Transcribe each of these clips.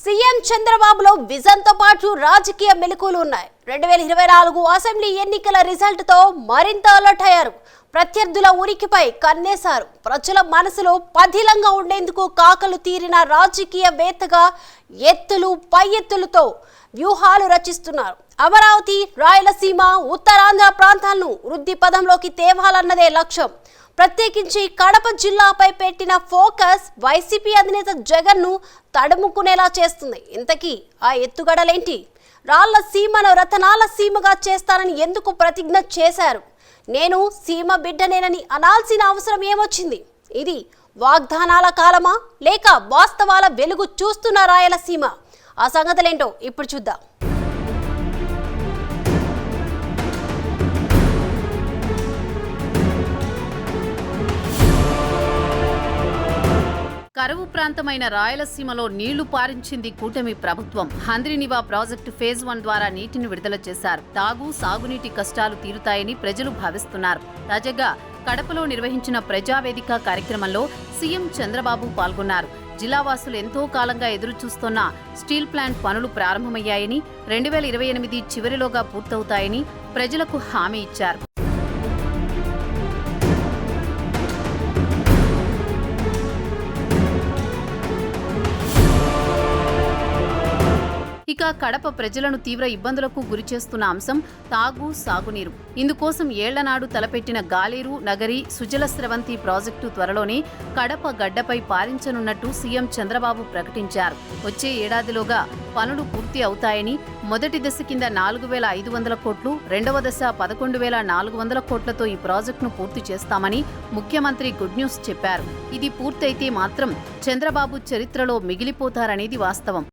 CM చంద్రబాబులో vision తో పాటు రాజకీయ మెలకువలు ఉన్నాయి. 2024 అసెంబ్లీ ఎన్నికల రిజల్ట్ తో మరింత అలర్ట్ అయ్యారు. ప్రత్యర్థుల ఉనికిపై కన్నేశారు. ప్రజల మనసులో పదిలంగా ఉండేందుకు కాకలు తీరిన రాజకీయవేత్తగా ఎత్తులు పై ఎత్తులతో వ్యూహాలు రచిస్తున్నారు. అమరావతి, రాయలసీమ, ఉత్తరాంధ్ర ప్రాంతాలను వృద్ధి పదంలోకి తేవాలన్నదే లక్ష్యం. ప్రత్యేకించి కడప జిల్లాపై పెట్టిన ఫోకస్ వైసీపీ అధినేత జగన్ ను తడుముకునేలా చేస్తుంది. ఇంతకీ ఆ ఎత్తుగడలేంటి? రాళ్ల సీమను రతనాల సీమగా చేస్తానని ఎందుకు ప్రతిజ్ఞ చేశారు? నేను సీమ బిడ్డనేనని అనాల్సిన అవసరం ఏమొచ్చింది? ఇది వాగ్దానాల కాలమా లేక వాస్తవాల వెలుగు చూస్తున్న రాయలసీమ? ఆ సంగతులేంటో ఇప్పుడు చూద్దాం. కరువు ప్రాంతమైన రాయలసీమలో నీళ్లు పారించింది కూటమి ప్రభుత్వం. హంద్రీనివా ప్రాజెక్టు ఫేజ్ 1 ద్వారా నీటిని విడుదల చేశారు. తాగు, సాగునీటి కష్టాలు తీరుతాయని ప్రజలు భావిస్తున్నారు. తాజాగా కడపలో నిర్వహించిన ప్రజావేదిక కార్యక్రమంలో సీఎం చంద్రబాబు పాల్గొన్నారు. జిల్లావాసులు ఎంతో కాలంగా ఎదురుచూస్తున్న స్టీల్ ప్లాంట్ పనులు ప్రారంభమయ్యాయని, 2028 చివరిలోగా పూర్తవుతాయని ప్రజలకు హామీ ఇచ్చారు. ఇక కడప ప్రజలను తీవ్ర ఇబ్బందులకు గురిచేస్తున్న అంశం తాగు, సాగునీరు. ఇందుకోసం ఏళ్లనాడు తలపెట్టిన గాలేరు, నగరి, సుజల స్రవంతి ప్రాజెక్టు త్వరలోనే కడప గడ్డపై పారించనున్నట్టు సీఎం చంద్రబాబు ప్రకటించారు. వచ్చే ఏడాదిలోగా పనులు పూర్తి అవుతాయని, మొదటి దశ కింద 4,500 కోట్లు, రెండవ దశ 11,400 కోట్లతో ఈ ప్రాజెక్టును పూర్తి చేస్తామని ముఖ్యమంత్రి గుడ్ న్యూస్ చెప్పారు. ఇది పూర్తయితే మాత్రం చంద్రబాబు చరిత్రలో మిగిలిపోతారనేది వాస్తవం.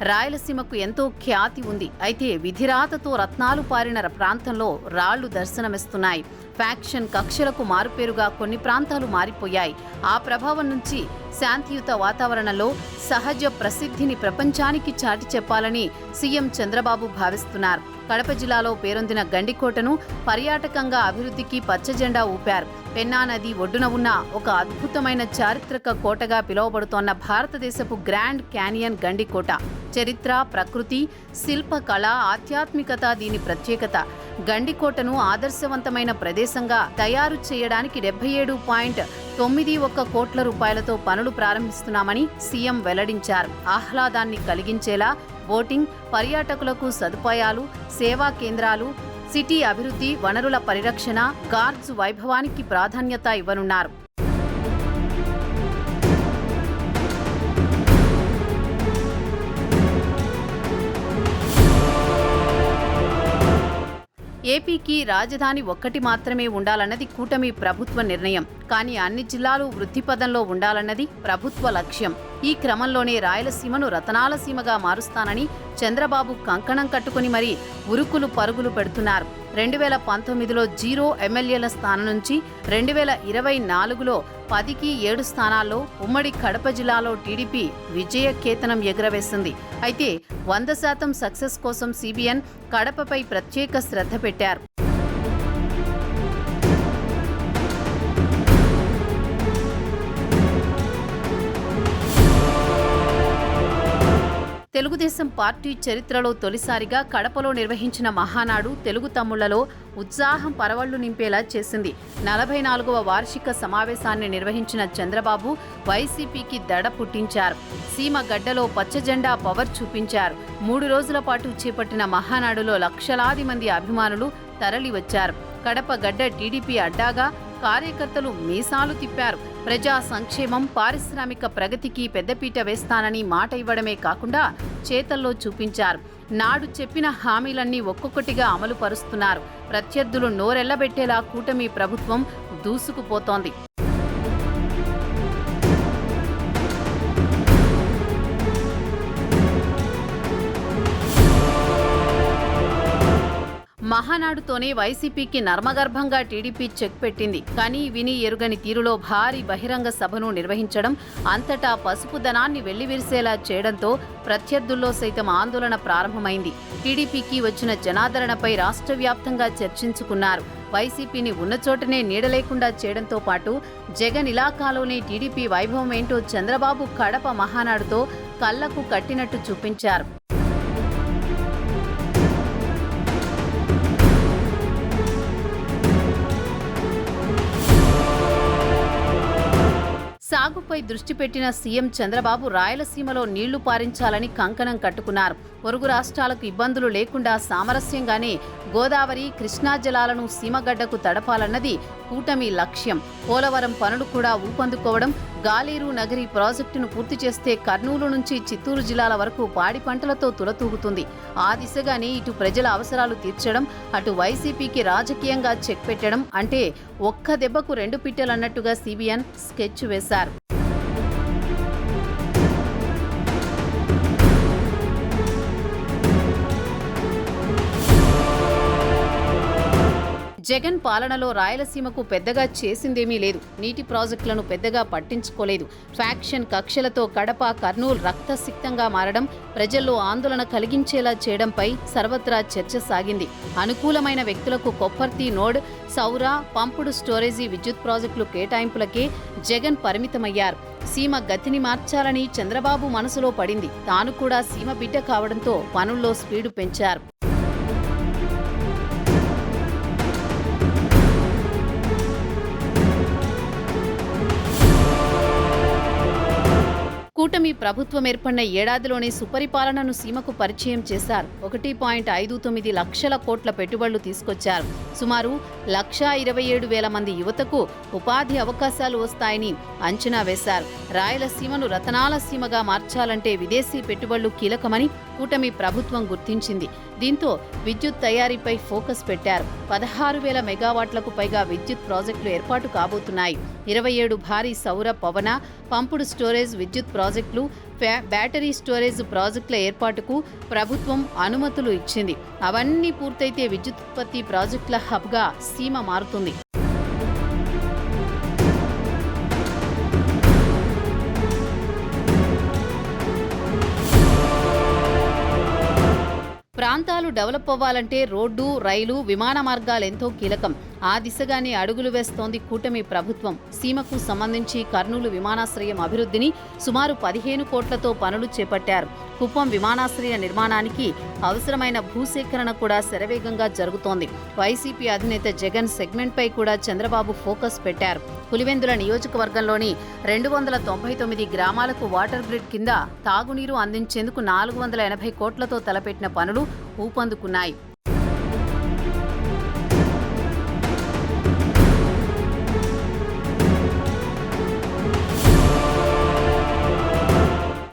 రాయలసీమకు ఎంతో ఖ్యాతి ఉంది. అయితే విధిరాతతో రత్నాలు పారిన ప్రాంతంలో రాళ్లు దర్శనమిస్తున్నాయి. ఫ్యాక్షన్ కక్షలకు మారుపేరుగా కొన్ని ప్రాంతాలు మారిపోయాయి. ఆ ప్రభావం నుంచి శాంతియుత వాతావరణంలో సహజ ప్రసిద్ధిని ప్రపంచానికి చాటి చెప్పాలని సీఎం చంద్రబాబు భావిస్తున్నారు. కడప జిల్లాలో పేరొందిన గండికోటను పర్యాటకంగా అభివృద్ధికి పచ్చజెండా ఊపారు. పెన్నా నది ఒడ్డున ఉన్న ఒక అద్భుతమైన చారిత్రక కోటగా పిలువబడుతోన్న భారతదేశపు గ్రాండ్ క్యానియన్ గండికోట. చరిత్ర, ప్రకృతి, శిల్పకళ, ఆధ్యాత్మికత దీని ప్రత్యేకత. గండికోటను ఆదర్శవంతమైన ప్రదేశంగా తయారు చేయడానికి 77.91 కోట్ల రూపాయలతో పనులు ప్రారంభిస్తున్నామని సీఎం వెల్లడించారు. ఆహ్లాదాన్ని కలిగించేలా బోటింగ్, పర్యాటకులకు సదుపాయాలు, సేవా కేంద్రాలు, సిటీ అభివృద్ధి, వనరుల పరిరక్షణ, గార్డ్స్ వైభవానికి ప్రాధాన్యత ఇవ్వనున్నారు. ఏపీకి రాజధాని ఒక్కటి మాత్రమే ఉండాలన్నది కూటమి ప్రభుత్వ నిర్ణయం. కానీ అన్ని జిల్లాలు వృద్ధి పదంలో ఉండాలన్నది ప్రభుత్వ లక్ష్యం. ఈ క్రమంలోనే రాయలసీమను రతనాల సీమగా మారుస్తానని చంద్రబాబు కంకణం కట్టుకుని మరీ ఉరుకులు పరుగులు పెడుతున్నారు. 2019లో 0 ఎమ్మెల్యేల స్థానం నుంచి 2024లో 10కి 7 స్థానాల్లో ఉమ్మడి కడప జిల్లాలో టీడీపీ విజయకేతనం ఎగురవేసింది. అయితే 100% సక్సెస్ కోసం సిబిఎన్ కడపపై ప్రత్యేక శ్రద్ధ పెట్టారు. తెలుగుదేశం పార్టీ చరిత్రలో తొలిసారిగా కడపలో నిర్వహించిన మహానాడు తెలుగు తమ్ముళ్లలో ఉత్సాహం పరవళ్లు నింపేలా చేసింది. 44వ వార్షిక సమావేశాన్ని నిర్వహించిన చంద్రబాబు వైసీపీకి దడ పుట్టించారు. సీమ గడ్డలో పచ్చజెండా పవర్ చూపించారు. 3 రోజుల పాటు చేపట్టిన మహానాడులో లక్షలాది మంది అభిమానులు తరలివచ్చారు. కడప గడ్డ టీడీపీ అడ్డాగా కార్యకర్తలు మీసాలు తిప్పారు. ప్రజా సంక్షేమం, పారిశ్రామిక ప్రగతికి పెద్దపీట వేస్తానని మాట ఇవ్వడమే కాకుండా చేతల్లో చూపించారు. నాడు చెప్పిన హామీలన్నీ ఒక్కొక్కటిగా అమలు పరుస్తున్నారు. ప్రత్యర్థులు నోరెళ్లబెట్టేలా కూటమి ప్రభుత్వం దూసుకుపోతోంది. మహానాడుతోనే వైసీపీకి నర్మగర్భంగా టీడీపీ చెక్ పెట్టింది. కానీ విని ఎరుగని తీరులో భారీ బహిరంగ సభను నిర్వహించడం, అంతటా పసుపు దనాన్ని వెల్లివిరిసేలా చేయడంతో ప్రత్యర్థుల్లో సైతం ఆందోళన ప్రారంభమైంది. టీడీపీకి వచ్చిన జనాదరణపై రాష్ట్ర వ్యాప్తంగా చర్చించుకున్నారు. వైసీపీని ఉన్నచోటనే నీడలేకుండా చేయడంతో పాటు జగన్ ఇలాకాలోనే టీడీపీ వైభవం ఏంటో చంద్రబాబు కడప మహానాడుతో కళ్లకు కట్టినట్టు చూపించారు. సాగుపై దృష్టి పెట్టిన సీఎం చంద్రబాబు రాయలసీమలో నీళ్లు పారించాలని కంకణం కట్టుకున్నారు. పొరుగు రాష్ట్రాలకు ఇబ్బందులు లేకుండా సామరస్యంగానే గోదావరి, కృష్ణా జలాలను సీమగడ్డకు తడపాలన్నది కూటమి లక్ష్యం. పోలవరం పనులు కూడా ఊపందుకోవడం, గాలేరు నగరి ప్రాజెక్టును పూర్తి చేస్తే కర్నూలు నుంచి చిత్తూరు జిల్లాల వరకు పాడి పంటలతో తులతూగుతుంది. ఆ దిశగానే ఇటు ప్రజల అవసరాలు తీర్చడం, అటు వైసీపీకి రాజకీయంగా చెక్ పెట్టడం, అంటే ఒక్క దెబ్బకు రెండు పిట్టెలన్నట్టుగా సిబిఎన్ స్కెచ్ వేశారు. జగన్ పాలనలో రాయలసీమకు పెద్దగా చేసిందేమీ లేదు. నీటి ప్రాజెక్టులను పెద్దగా పట్టించుకోలేదు. ఫ్యాక్షన్ కక్షలతో కడప, కర్నూలు రక్తసిక్తంగా మారడం, ప్రజల్లో ఆందోళన కలిగించేలా చేయడంపై సర్వత్రా చర్చ సాగింది. అనుకూలమైన వ్యక్తులకు కొప్పర్తి నోడ్, సౌర, పంపుడు స్టోరేజీ విద్యుత్ ప్రాజెక్టులు కేటాయింపులకే జగన్ పరిమితమయ్యారు. సీమ గతిని మార్చాలని చంద్రబాబు మనసులో పడింది. తాను కూడా సీమ బిడ్డ కావడంతో పనుల్లో స్పీడు పెంచారు. కూటమి ప్రభుత్వం ఏర్పడిన ఏడాదిలోనే సుపరిపాలనను సీమకు పరిచయం చేశారు. 1.59 లక్షల కోట్ల పెట్టుబడులు తీసుకొచ్చారు. సుమారు 1,27,000 మంది యువతకు ఉపాధి అవకాశాలు వస్తాయని అంచనా వేశారు. రాయలసీమను రతనాల సీమగా మార్చాలంటే విదేశీ పెట్టుబడులు కీలకమని కూటమి ప్రభుత్వం గుర్తించింది. దీంతో విద్యుత్ తయారీపై ఫోకస్ పెట్టారు. 16,000 మెగావాట్లకు పైగా విద్యుత్ ప్రాజెక్టులు ఏర్పాటు కాబోతున్నాయి. 27 భారీ సౌర, పవన, పంపుడు స్టోరేజ్ విద్యుత్ ప్రాజెక్టులు, బ్యాటరీ స్టోరేజ్ ప్రాజెక్టుల ఏర్పాటుకు ప్రభుత్వం అనుమతులు ఇచ్చింది. అవన్నీ పూర్తయితే విద్యుత్పత్తి ప్రాజెక్టుల హబ్గా సీమ మారుతుంది. ప్రాంతాలు డెవలప్ అవ్వాలంటే రోడ్డు, రైలు, విమాన మార్గాలెంతో కీలకం. ఆ దిశగానే అడుగులు వేస్తోంది కూటమి ప్రభుత్వం. సీమకు సంబంధించి కర్నూలు విమానాశ్రయం అభివృద్ధిని సుమారు 15 కోట్లతో పనులు చేపట్టారు. కుప్పం విమానాశ్రయ నిర్మాణానికి అవసరమైన భూసేకరణ కూడా శరవేగంగా జరుగుతోంది. వైసీపీ అధినేత జగన్ సెగ్మెంట్పై కూడా చంద్రబాబు ఫోకస్ పెట్టారు. పులివెందుల నియోజకవర్గంలోని 299 గ్రామాలకు వాటర్ గ్రిడ్ కింద తాగునీరు అందించేందుకు 480 కోట్లతో తలపెట్టిన పనులు ఊపందుకున్నాయి.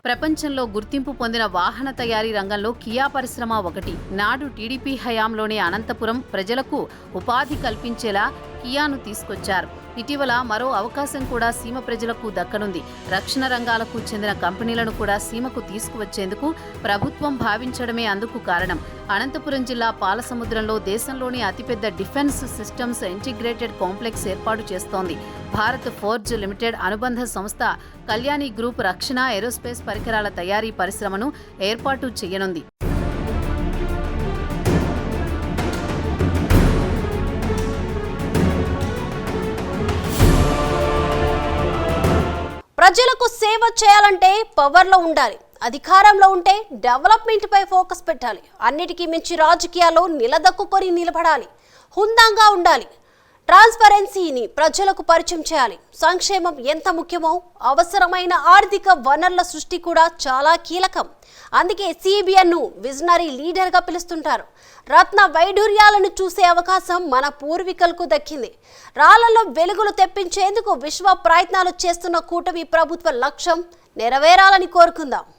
ప్రపంచంలో గుర్తింపు పొందిన వాహన తయారీ రంగంలో కియా పరిశ్రమ ఒకటి. నాడు టీడీపీ హయాంలోనే అనంతపురం ప్రజలకు ఉపాధి కల్పించేలా కియాను తీసుకొచ్చారు. ఇటీవల మరో అవకాశం కూడా సీమ ప్రజలకు దక్కనుంది. రక్షణ రంగాలకు చెందిన కంపెనీలను కూడా సీమకు తీసుకువచ్చేందుకు ప్రభుత్వం భావించడమే అందుకు కారణం. అనంతపురం జిల్లా పాలసముద్రంలో దేశంలోని అతిపెద్ద డిఫెన్స్ సిస్టమ్స్ ఇంటిగ్రేటెడ్ కాంప్లెక్స్ ఏర్పాటు చేస్తోంది. భారత్ ఫోర్జ్ లిమిటెడ్ అనుబంధ సంస్థ కళ్యాణి గ్రూప్ రక్షణ, ఏరోస్పేస్ పరికరాల తయారీ పరిశ్రమను ఏర్పాటు చేయనుంది. ప్రజలకు సేవ చేయాలంటే పవర్లో ఉండాలి, అధికారంలో ఉంటే డెవలప్మెంట్ పై ఫోకస్ పెట్టాలి. అన్నిటికీ మించి రాజకీయాల్లో నిలదొక్కుకొని నిలబడాలి, హుందాగా ఉండాలి. ట్రాన్స్పరెన్సీని ప్రజలకు పరిచయం చేయాలి. సంక్షేమం ఎంత ముఖ్యమో అవసరమైన ఆర్థిక వనరుల సృష్టి కూడా చాలా కీలకం. అందుకే సిబిఎన్ను విజనరీ లీడర్గా పిలుస్తుంటారు. రత్న వైఢూర్యాలను చూసే అవకాశం మన పూర్వీకులకు దక్కింది. రాళ్లలో వెలుగులు తెప్పించేందుకు విశ్వ ప్రయత్నాలు చేస్తున్న కూటమి ప్రభుత్వ లక్ష్యం నెరవేరాలని కోరుకుందాం.